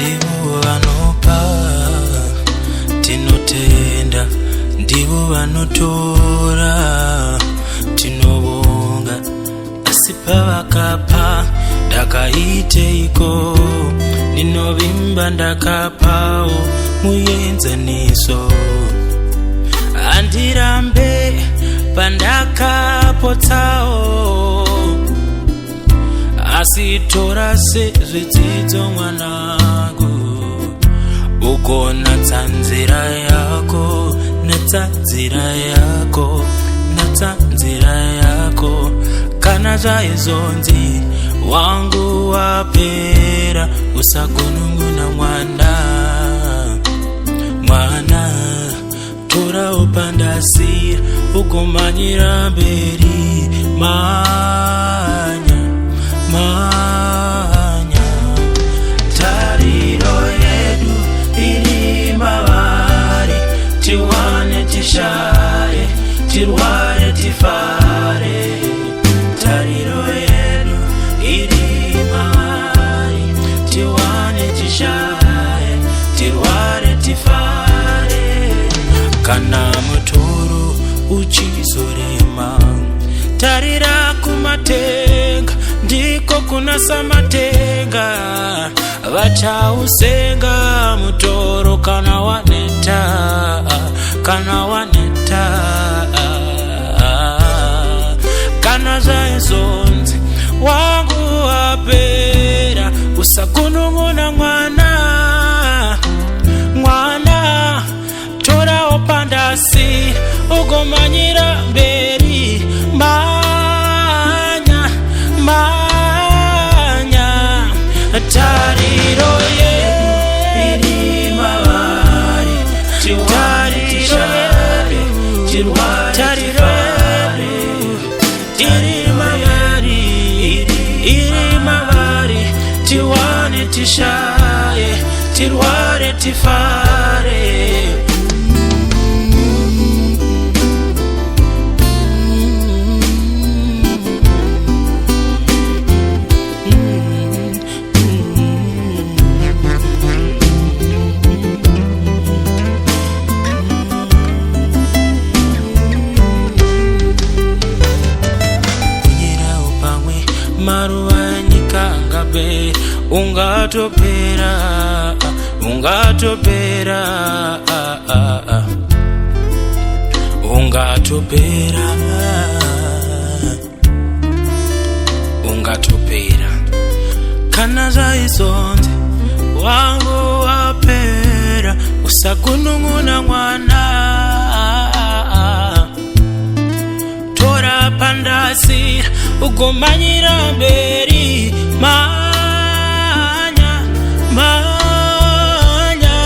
ndivo vanopa tinotenda, ndivo vanotora tinovonga. Asi pavakapa ndakaiteiko, ndinovimba ndakapawo muenzaniso. Andirambe pandakapotsawo, asi tora sezvidzidzo mwanangu, ugona tsanzira yako, netsanzira yako, netsanzira yako. Kana zvaizonzi wangu wapera, usagunun'una mwana. Mwana tora upandasira, ugomanyira mberi. Manya, manya. Tariro yedu iri mavari, tiwane tishaye, tirware tifare. Tariro yedu iri mavari, tiwane tishaye, tirware tifare. Kana mutoro uchizorema, tarira kumatenga, ndiko kunasa matenga. Vachausenga mutoro kana waneta, kana waneta. Kana zvaizonzi wangu wapera, usagunun'una mwana. Mwana tora upandasi, ugomanyira mberi. Manya, manya. Tariro yedu iri mavari, tiwane tishaye, tirware tifare. Iri mavari, iri mavari, tiwane tishaye, tirware tifare. Maruva nyika ngabe, ungatopera, ungatopera, ungatopera, ungatopera. Kana zvaizonzi wangu wapera, usagunun'una mwana. Tora pandasira, ugomanyira mberi. Manya, manya.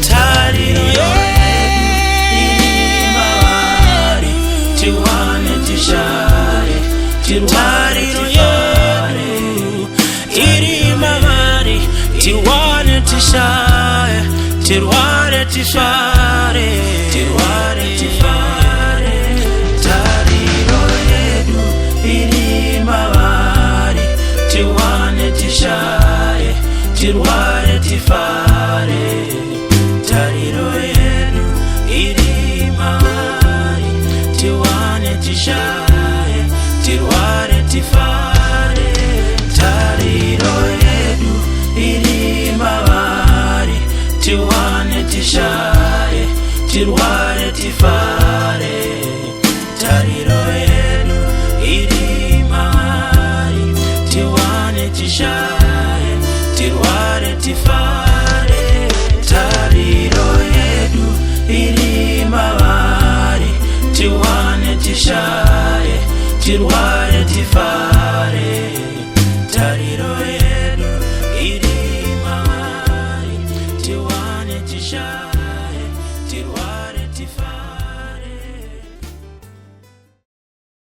Tariro yedu iri mavari, tiwane tishaye, tirware tifare. Iri mavari, tiwane tishaye, tirware tifare, tirware tifare. Tariro yedu iri mavari, tiwane tishaye, tirware tifare. Tariro yedu iri mavari, tiwane tishaye, tirware tifare. Tariro yedu iri mavari, tiwane tishaye, tirware tifare. Tariro yedu iri mavari, tiwane tishaye, tirware tifare. Tariro yedu iri mavari, tiwane tishaye, tirware tifare.